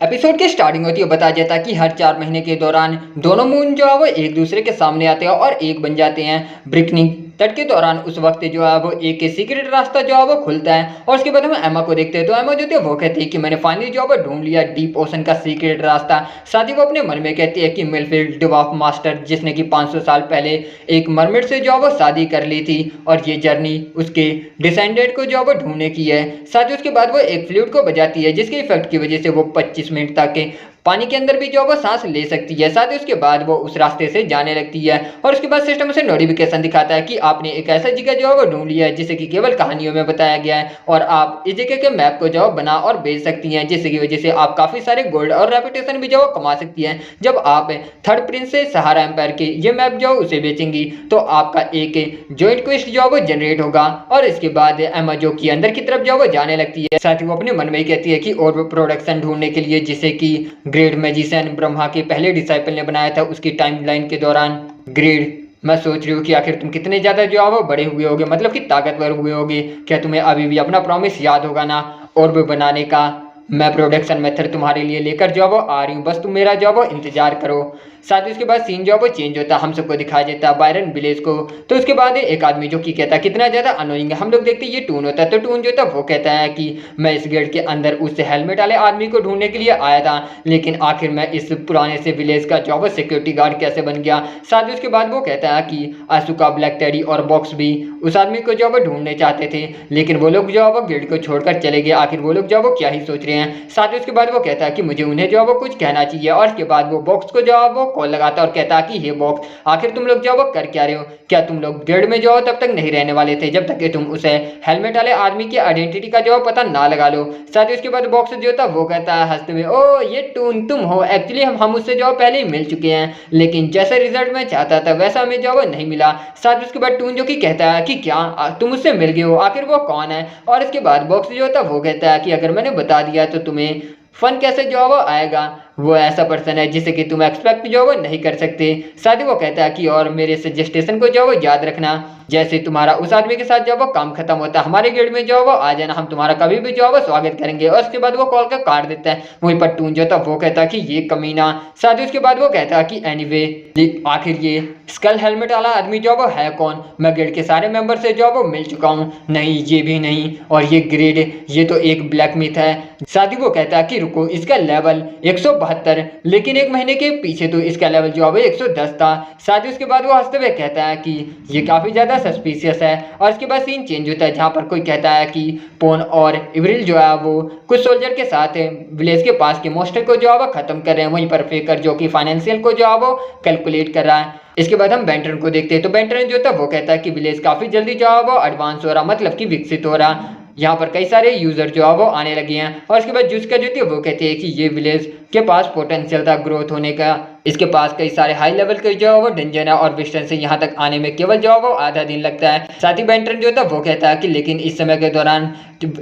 Episode की starting होती है, बताया जाता है कि हर 4 महीने के दौरान दोनों मून जो है वो एक दूसरे के सामने आते हैं और एक बन जाते हैं। ब्रिकनी तट के दौरान उस वक्त जो है वो एक सीक्रेट रास्ता जो है वो खुलता है और उसके बाद हम एमा को देखते हैं। तो एमा जो थी वो कहती है कि मैंने फाइनली जो है वो ढूंढ लिया डीप ओशन का सीक्रेट रास्ता। साथ ही वो अपने मन में कहती है कि मिलफील्ड डिवार्फ मास्टर जिसने कि 500 साल पहले एक मरमिड से जो है वो शादी कर ली थी और ये जर्नी उसके डिसेंडेंट को जो है वो ढूंढने की है। साथ ही उसके बाद वो एक फ्लूट को बजाती है जिसके इफेक्ट की वजह से वो 25 मिनट तक के पानी के अंदर भी जो है वो सांस ले सकती है। साथ ही उसके बाद वो उस रास्ते से जाने लगती है और उसके बाद सिस्टम उसे नोटिफिकेशन दिखाता है कि आपने एक ऐसा जगह जो है वो ढूंढ लिया है जिसे कि केवल कहानियों में बताया गया है और आप इस जगह के मैप को जो है बना और बेच सकती हैं, जिसकी वजह से आप काफी सारे गोल्ड और रेपुटेशन भी जो है कमा सकती हैं। जब आप थर्ड प्रिंस से सहारा एम्पायर के ये मैप जो है उसे बेचेंगी तो आपका एक जॉइंट क्वेस्ट जो है वो जनरेट होगा और इसके बाद एमा जो कि अंदर की तरफ जो है वो जाने लगती है। साथ ही वो अपने मन में ही कहती है कि और प्रोडक्शन ढूंढने के लिए जिसे कि ग्रेट मैजिशियन ब्रह्मा के पहले डिसाइपल ने बनाया था उसकी टाइमलाइन के दौरान। ग्रेड, मैं सोच रही हूँ कि आखिर तुम कितने ज्यादा जो है वो बड़े हुए होगे, मतलब कि ताकतवर हुए होगे। क्या तुम्हें अभी भी अपना प्रॉमिस याद होगा ना ऑर्ब बनाने का? मैं प्रोडक्शन मेथड तुम्हारे लिए लेकर जो है वो आ रही हूँ, बस तुम मेरा जो है वो इंतजार करो। साथ ही उसके बाद सीन जो है वो चेंज होता है, हम सबको दिखाया जाता है बायरन विलेज को। तो उसके बाद एक आदमी जो कि कहता है कितना ज्यादा अनोइंग है, हम लोग देखते हैं ये टून होता है। तो टून जो था वो कहता है कि मैं इस गेट के अंदर उस हेलमेट वाले आदमी को ढूंढने के लिए आया था, लेकिन आखिर मैं इस पुराने से विलेज का जो है सिक्योरिटी गार्ड कैसे बन गया। साथ ही उसके बाद वो कहता है कि आसुका, ब्लैक टेडी और बॉक्स भी उस आदमी को जो है वो ढूंढने चाहते थे, लेकिन वो लोग जो है वो गेट को छोड़कर चले गए। आखिर वो लोग जो है वो क्या ही सोच रहे हैं। साथ ही उसके बाद वो कहता है कि मुझे उन्हें जो है वो कुछ कहना चाहिए और उसके बाद वो बॉक्स को जो है वो कॉल लगाता है और कहता है कि हे बॉक्स, आखिर तुम लोग जो है वो कर क्या रहे हो? क्या तुम लोग गेट में जो हो तब तक नहीं रहने वाले थे जब तक कि तुम उसे हेलमेट वाले आदमी की आइडेंटिटी का जो पता ना लगा लो? साथ ही उसके बाद बॉक्स जो था वो कहता है हंसते हुए, ओ ये टून तुम हो? एक्चुअली हम उससे जो पहले ही मिल चुके हैं, लेकिन जैसा रिजल्ट मैं चाहता था वैसा हमें जो वो नहीं मिला। साथ ही उसके बाद टून जो कि कहता है कि क्या तुम उससे मिल गए हो? आखिर वो कौन है? और इसके बाद बॉक्स जो था वो कहता है कि अगर मैंने बता दिया तो तुम्हें फन कैसे जो है वो आएगा? वो ऐसा पर्सन है जिसे कि तुम एक्सपेक्ट जो है वो नहीं कर सकते। साथ ही वो कहता है कि और मेरे सजेस्टेशन को जो है वो याद रखना, जैसे तुम्हारा उस आदमी के साथ जब वो काम खत्म होता है हमारे गेट में जो है वो आ जाना, हम तुम्हारा कभी भी जो है वो स्वागत करेंगे। और उसके बाद वो कॉल कर काट देता है। वहीं पर टून जो था वो कहता है कि ये कमीना। साथ ही उसके बाद वो कहता है कि एनीवे आखिर ये स्कल हेलमेट वाला आदमी जो है वो है कौन? मैं गेट के सारे मेंबर से जो है वो मिल चुका हूँ। नहीं, ये भी नहीं, और ये ग्रेड, ये तो एक ब्लैक मिथ है। साथ ही वो कहता है कि रुको, इसका लेवल 172, लेकिन एक महीने के पीछे तो इसका लेवल जो है वो 110 था। साथ ही उसके बाद वो हंसते हुए कहता है कि ये काफी ज्यादा सस्पिशियस है। और इसके बाद सीन चेंज होता है जहाँ पर कोई कहता है कि पोन और इवरिल जो है वो कुछ सोल्जर के साथ विलेज के पास के मोस्टर को जो है वो खत्म कर रहे हैं। वहीं पर फेकर जो कि फाइनेंशियल को जो है वो कैलकुलेट कर रहा है। इसके बाद हम बेंटन को देखते हैं। तो बेंटन जो था वो कहता है कि विलेज काफी जल्दी जो है वो एडवांस हो रहा, मतलब कि विकसित हो रहा। यहाँ पर कई सारे यूजर जो है वो आने लगे हैं। और इसके बाद जुस्का जो थी वो कहती है कि ये विलेज के पास पोटेंशियल था ग्रोथ होने का। इसके पास कई सारे हाई लेवल के जो है वो डंजन है और विस्टन से यहाँ तक आने में केवल जो है वो आधा दिन लगता है। साथ ही बेंटन जो था वो कहता है कि लेकिन इस समय के दौरान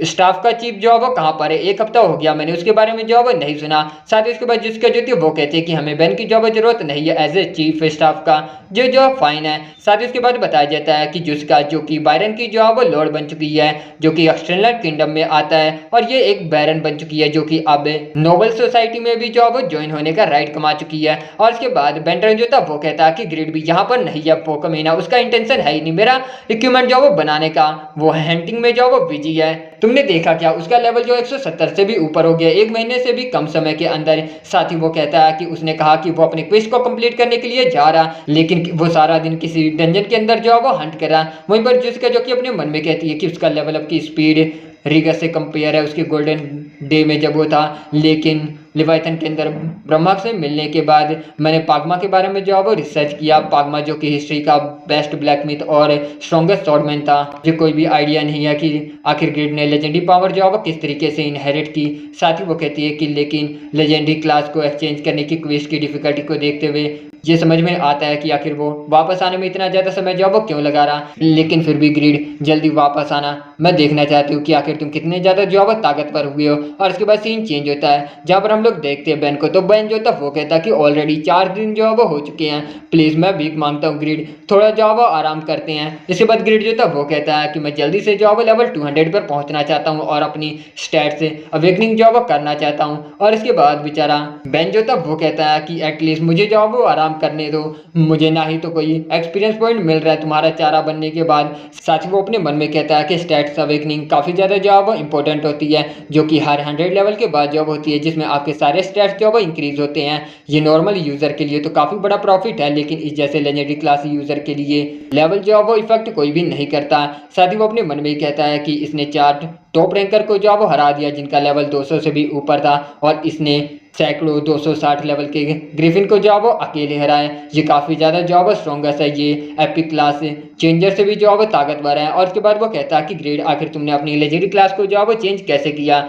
स्टाफ का चीफ जो है वो कहाँ पर है? 1 हफ्ता हो गया, मैंने उसके बारे में जो है वो नहीं सुना। साथ ही उसके बाद जिसका जो थी वो कहती है कि हमें बैन की जो है जरूरत नहीं है एज ए चीफ स्टाफ का, जो फाइन है। साथ ही उसके बाद बताया जाता है कि जिसका जो कि बायरन की जो है वो लॉर्ड बन चुकी है, जो कि एक्सटर्नल किंगडम में आता है और ये एक बैरन बन चुकी है, जो कि अब नोबल सोसाइटी में भी जो है वो ज्वाइन होने का राइट कमा चुकी है। और इसके बाद बेंटन जो था वो कहता है कि ग्रेड भी यहाँ पर नहीं है, पोको महीना उसका इंटेंशन है ही नहीं मेरा इक्विपमेंट जो वो बनाने का, वो हंटिंग में जो वो बिजी है। तुमने देखा क्या, उसका लेवल जो 170 से भी ऊपर हो गया 1 महीने से भी कम समय के अंदर। साथ ही वो कहता है कि उसने कहा कि वो अपने क्वेस्ट को कंप्लीट करने के लिए जा रहा, लेकिन वो सारा दिन किसी डंजन के अंदर जो है वो हंट कर रहा। वहीं पर जिसका जो कि अपने मन में कहती है कि उसका लेवल अप की स्पीड रीगा से कंपेयर है उसके गोल्डन डे में जब वो था, लेकिन लिवाइथन के अंदर ब्रह्मा से मिलने के बाद मैंने पागमा के बारे में जो है वो रिसर्च किया। पागमा जो कि हिस्ट्री का बेस्ट ब्लैक मिथ और स्ट्रॉन्गेस्ट स्वॉर्डमैन था। मुझे कोई भी आइडिया नहीं है कि आखिर ग्रेड ने लेजेंडरी पावर जो है वो किस तरीके से इनहेरिट की। साथ ही वो कहती है कि लेकिन लेजेंडरी क्लास को एक्सचेंज करने की क्वेस्ट की डिफिकल्टी को देखते हुए ये समझ में आता है कि आखिर वो वापस आने में इतना ज्यादा समय जो वो क्यों लगा रहा। लेकिन फिर भी ग्रीड, जल्दी वापस आना, मैं देखना चाहती हूँ कि आखिर तुम कितने ज्यादा जो वो ताकतवर हुए हो। और उसके बाद सीन चेंज होता है जहाँ पर हम हम लोग देखते हैं बेन को, तो बेन जो था वो कहता है कि ऑलरेडी 4 दिन जो है वो हो चुके हैं, प्लीज मैं भीख मांगता हूँ ग्रिड, थोड़ा जो है वो आराम करते हैं। इसके बाद ग्रिड जो था वो कहता है कि मैं जल्दी से जो है वो लेवल 200 पर पहुंचना चाहता हूँ और अपनी स्टैट से अवेकनिंग जो है वो करना चाहता हूँ। और इसके बाद बेचारा बेन जो था वो कहता है कि एटलीस्ट मुझे जो है वो आराम करने दो, मुझे ना ही तो कोई एक्सपीरियंस पॉइंट मिल रहा है तुम्हारा चारा बनने के बाद। साथ ही वो अपने मन में कहता है कि स्टैट्स अवेकनिंग काफ़ी ज़्यादा जो है वो इंपॉर्टेंट होती है, जो कि हर 100 लेवल के बाद जॉब होती है, जिसमें आपके सारे स्टैट्स जो है वो इंक्रीज होते हैं। ये नॉर्मल यूज़र के लिए तो काफ़ी बड़ा प्रॉफिट है, लेकिन इस जैसे लेजेंडरी क्लास यूज़र के लिए लेवल जो है वो इफेक्ट कोई भी नहीं करता। साथ ही वो अपने मन में ही कहता है कि इसने 4 टॉप रैंकर को जो है वो हरा दिया जिनका लेवल 200 से भी ऊपर था, और इसने सैकड़ों 260 लेवल के ग्रिफिन को जो है वो अकेले हराया। ये काफ़ी ज़्यादा जो है वो स्ट्रॉन्गेस्ट है, ये एपिक क्लास चेंजर से भी जो है वो ताकतवर है। और उसके बाद वो कहता है कि ग्रेड आखिर तुमने अपनी लेजेंडरी क्लास को जो है वो चेंज कैसे किया।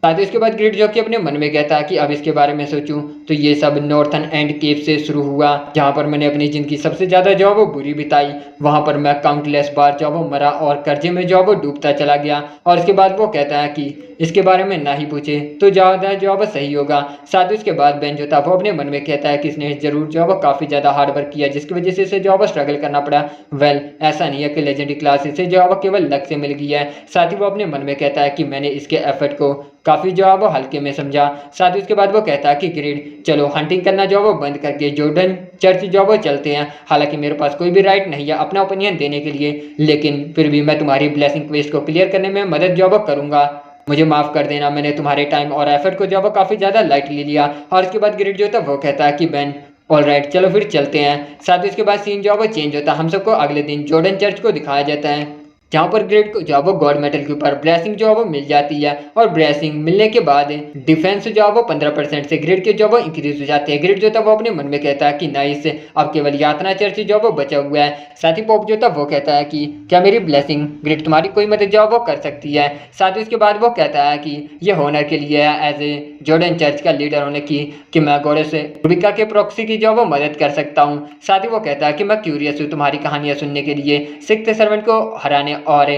साथ ही उसके बाद ग्रेड जो कि अपने मन में कहता है कि अब इसके बारे में सोचूं तो ये सब नॉर्थन एंड केप से शुरू हुआ, जहाँ पर मैंने अपनी जिंदगी सबसे ज़्यादा जो है वो बुरी बिताई। वहाँ पर मैं काउंटलेस बार जो है वो मरा और कर्जे में जो है वो डूबता चला गया। और इसके बाद वो कहता है कि इसके बारे में ना ही पूछे तो ज़्यादा जो है वो सही होगा। साथ ही उसके बाद बेन जो था वो अपने मन में कहता है कि इसने जरूर जो है वो काफ़ी ज़्यादा हार्ड वर्क किया, जिसकी वजह से इसे जो है वो स्ट्रगल करना पड़ा। वेल, ऐसा नहीं है कि लेजेंडरी क्लास इसे जो है वो केवल लक से मिल गई है। साथ ही वो अपने मन में कहता है कि मैंने इसके एफर्ट को काफ़ी जो है वो हल्के में समझा। साथ ही उसके बाद वो कहता है कि ग्रेड चलो हंटिंग करना जो है वो बंद करके जॉर्डन चर्च जो है वो चलते हैं। हालांकि मेरे पास कोई भी राइट नहीं है अपना ओपिनियन देने के लिए, लेकिन फिर भी मैं तुम्हारी ब्लेसिंग क्वेस्ट को क्लियर करने में मदद जो है वो करूँगा। मुझे माफ़ कर देना, मैंने तुम्हारे टाइम और एफर्ट को जो है वो काफ़ी ज़्यादा लाइटली लिया। और उसके बाद ग्रेड जो था वो कहता है कि बेन ऑलराइट चलो फिर चलते हैं। साथ ही उसके बाद सीन जो है वो चेंज होता है, हम सबको अगले दिन जॉर्डन चर्च को दिखाया जाता है, जहाँ पर ग्रेड को जो है वो गॉड मेटल के ऊपर ब्लेसिंग जो है वो मिल जाती है। और ब्लेसिंग मिलने के बाद डिफेंस जो है वो 15% से ग्रेड के जो है वो इंक्रीज हो जाते हैं। ग्रेड जो था वो अपने मन में कहता है कि नाइस, अब केवल यातना चर्च जो है वो बचा हुआ है। साथ ही पॉप जो था वो कहता है कि क्या मेरी ब्लेसिंग ग्रेड तुम्हारी कोई मदद जो है वो कर सकती है। साथ ही उसके बाद वो कहता है कि ये होनर के लिए है एज ए जॉर्डन चर्च का लीडर होने की, कि मैं गॉडेस रुबिका के प्रॉक्सी की जो है वो मदद कर सकता हूँ। साथ ही वो कहता है कि मैं क्यूरियस हूँ तुम्हारी कहानियाँ सुनने के लिए, सिक्स्थ सर्वेंट को हराने और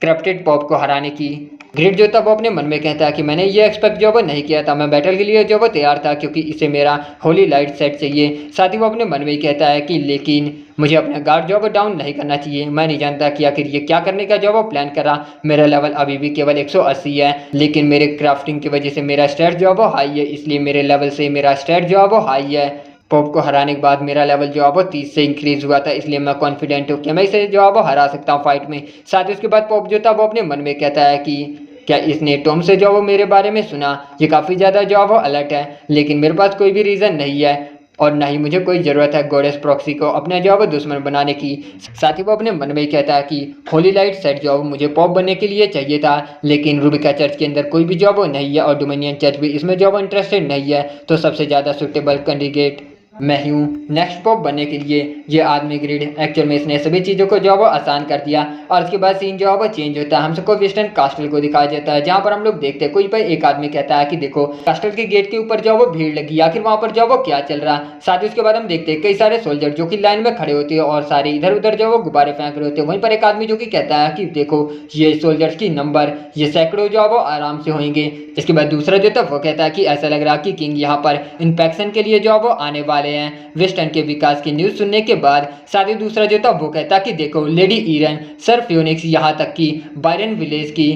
करप्टेड पॉप को हराने की। ग्रेड जो था वो अपने मन में कहता है कि मैंने ये एक्सपेक्ट जो वो नहीं किया था, मैं बैटल के लिए जो वो तैयार था क्योंकि इसे मेरा होली लाइट सेट चाहिए। साथ ही वो अपने मन में ही कहता है कि लेकिन मुझे अपना गार्ड जो वो डाउन नहीं करना चाहिए। मैं नहीं जानता कि आखिर ये क्या करने का जो वो प्लान करा। मेरा लेवल अभी भी केवल 180 है, लेकिन मेरे क्राफ्टिंग की वजह से मेरा स्टैट जो वो हाई है, इसलिए मेरे लेवल से मेरा स्टैट जो वो हाई है। पॉप को हराने के बाद मेरा लेवल जो है वो 30 से इंक्रीज हुआ था, इसलिए मैं कॉन्फिडेंट हूँ कि मैं इसे जो है वो हरा सकता हूँ फाइट में। साथ ही उसके बाद पॉप जो था वो अपने मन में कहता है कि क्या इसने टॉम से जो वो मेरे बारे में सुना, ये काफ़ी ज़्यादा जो है वो अलर्ट है, लेकिन मेरे पास कोई भी रीज़न नहीं है और ना ही मुझे कोई ज़रूरत है गॉडेस प्रॉक्सी को अपने जो है वो दुश्मन बनाने की। साथ ही वो अपने मन में ही कहता है कि होली लाइट सेट जो है मुझे पॉप बनने के लिए चाहिए था, लेकिन रूबिका चर्च के अंदर कोई भी जॉब वो नहीं है और डोमिनियन चर्च भी इसमें जॉब इंटरेस्टेड नहीं है, तो सबसे ज़्यादा सुटेबल कैंडिडेट मैं हूँ नेक्स्ट पॉप बनने के लिए। ये आदमी ग्रेड एक्चुअल में इसने सभी चीज़ों को जो है वो आसान कर दिया। और उसके बाद सीन जो है वो चेंज होता है, हम सबको वेस्टर्न कास्टल को दिखाया जाता है, जहाँ पर हम लोग देखते हैं कोई पर एक आदमी कहता है कि देखो कास्टल के गेट के ऊपर जो है वो भीड़ लगी, आखिर वहाँ पर जो है वो क्या चल रहा। साथ ही उसके बाद हम देखते हैं कई सारे सोल्जर जो कि लाइन में खड़े होते हैं और सारे इधर उधर जो है वो गुब्बारे फेंक रहे होते हैं। वहीं पर एक आदमी जो कि कहता है कि देखो ये सोल्जर्स की नंबर, ये सैकड़ों जो है वो आराम से होंगे। इसके बाद दूसरा जो था वो कहता है कि ऐसा लग रहा है कि किंग यहाँ पर इन्फेक्शन के लिए जो है वो आने वाले हैं वेस्टर्न के विकास की न्यूज़ सुनने के बाद। साथ ही दूसरा जो था वो कहता कि देखो लेडी ईरन, सर फ्यूनिक्स, यहाँ तक कि बायरन विलेज की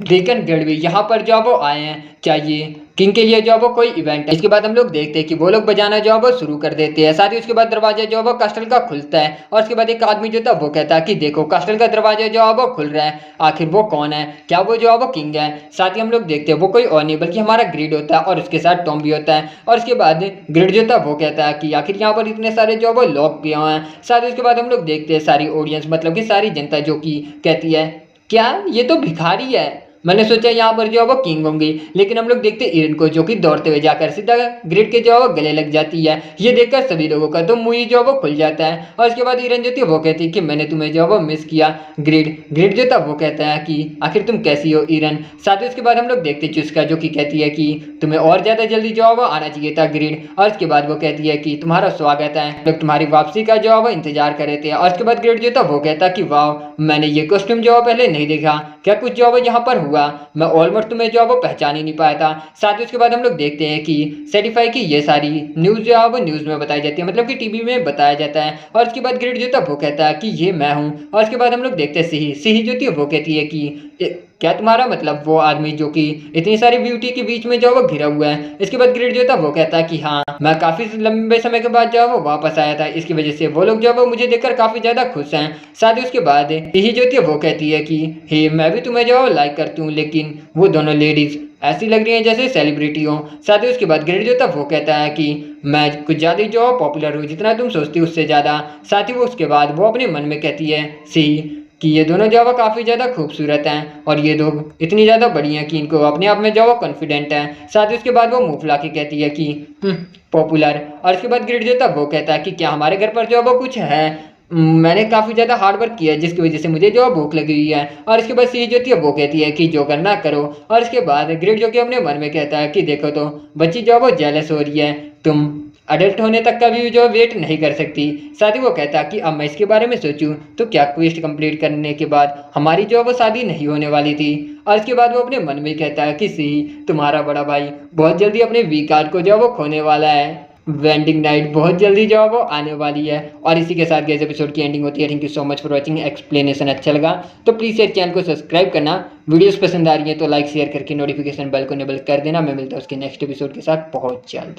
डेकन गिल्ड भी यहाँ पर जो वो आए हैं, क्या ये किंग के लिए जो वो कोई इवेंट है। इसके बाद हम लोग देखते हैं कि वो लोग बजाना जो वो शुरू कर देते हैं। साथ ही उसके बाद दरवाजा जो वो कास्टल का खुलता है और उसके बाद एक आदमी जो था वो कहता है कि देखो कास्टल का दरवाजा जो वो खुल रहा है, आखिर वो कौन है, क्या वो जो वो किंग है। साथ ही हम लोग देखते हैं वो कोई और नहीं बल्कि हमारा ग्रिड होता है और उसके साथ टॉम भी होता है। और उसके बाद ग्रिड जो था वो कहता है कि आखिर यहाँ पर इतने सारे जो वो लॉक किए हुए हैं। साथ ही उसके बाद हम लोग देखते हैं सारी ऑडियंस मतलब कि सारी जनता जो कि कहती है क्या ये तो भिखारी है, मैंने सोचा यहाँ पर जो है वो किंग होंगी, लेकिन हम लोग देखते हैं ईरन को जो कि दौड़ते हुए जाकर सीधा ग्रिड के जो है वो गले लग जाती है। ये देखकर सभी लोगों का तो मुंह जो है वो खुल जाता है। और उसके बाद ईरन जो थी वो कहती है कि मैंने तुम्हें जो है वो मिस किया। ग्रिड जो था वो कहता है कि आखिर तुम कैसी हो ईरन। साथ ही उसके बाद हम लोग देखते चुस्का जो कि कहती है कि तुम्हें और ज़्यादा जल्दी जो है वो आना चाहिए था ग्रिड। और उसके बाद वो कहती है कि तुम्हारा स्वागत है, लोग तुम्हारी वापसी का जो है वो इंतजार कर रहे थे। और उसके बाद ग्रिड जो था वो कहता कि वाह मैंने ये कॉस्ट्यूम जो है पहले नहीं देखा, क्या कुछ जो है वो यहाँ पर हुआ हुआ, मैं ऑलमोस्ट तुम्हें जो है वो पहचान ही नहीं पाया था। साथ ही उसके बाद हम लोग देखते हैं कि सर्टिफाई की ये सारी न्यूज़ जो है वो न्यूज़ में बताई जाती है, मतलब कि टीवी में बताया जाता है। और उसके बाद ग्रेड जो था वो कहता है कि ये मैं हूँ। और उसके बाद हम लोग देखते हैं सिही सिही जो थी वो कहती है कि क्या तुम्हारा मतलब वो आदमी जो कि इतनी सारी ब्यूटी के बीच में जो वो घिरा हुआ है। इसके बाद ग्रेड जो था वो कहता है कि हाँ, मैं काफी लंबे समय के बाद जो है वो वापस आया था, इसकी वजह से वो लोग जो है वो मुझे देखकर काफी ज्यादा खुश हैं। साथ ही उसके बाद सिही जो थी वो कहती है कि हे, मैं भी तुम्हें जो है लाइक करती हूँ, लेकिन वो दोनों लेडीज ऐसी लग रही हैं जैसे सेलिब्रिटी हो। साथ ही उसके बाद ग्रेड जो था वो कहता है कि मैं कुछ ज़्यादा ही जो पॉपुलर हूँ, जितना तुम सोचती हो उससे ज़्यादा। साथ ही वो उसके बाद वो अपने मन में कहती है सी कि ये दोनों जो है वो काफ़ी ज़्यादा खूबसूरत हैं और ये लोग इतनी ज़्यादा बड़ी हैं कि इनको अपने आप में जो है वो कॉन्फिडेंट है। साथ ही उसके बाद वो मुँह फुला के कहती है कि पॉपुलर। और उसके बाद ग्रेड जो था वो कहता है कि क्या हमारे घर पर जो है वो कुछ है। मैंने काफ़ी ज़्यादा हार्ड वर्क किया है जिसकी वजह से मुझे जो है भूख लगी हुई है। और इसके बाद सी जो थी वो कहती है कि जो करना करो। और इसके बाद ग्रेड जो कि अपने मन में कहता है कि देखो तो बच्ची जो है वो जेलस हो रही है, तुम अडल्ट होने तक का भी जो वेट नहीं कर सकती। साथ ही वो कहता कि अब मैं इसके बारे में सोचूं तो क्या क्वेस्ट कंप्लीट करने के बाद हमारी जो है वो शादी नहीं होने वाली थी। और इसके बाद वो अपने मन में कहता है कि सी, तुम्हारा बड़ा भाई बहुत जल्दी अपने वी कार्ड को जो है वो खोने वाला है, वेंडिंग नाइट बहुत जल्दी जो है वो आने वाली है। और इसी के साथ गैस एपिसोड की एंडिंग होती है। Thank you so much for watching. Explanation अच्छा लगा तो प्लीज़ यार चैनल को सब्सक्राइब करना, वीडियोस पसंद आ रही है तो लाइक शेयर करके नोटिफिकेशन बेल को इनेबल कर देना। मैं मिलता हूँ उसके नेक्स्ट एपिसोड के साथ बहुत जल्द।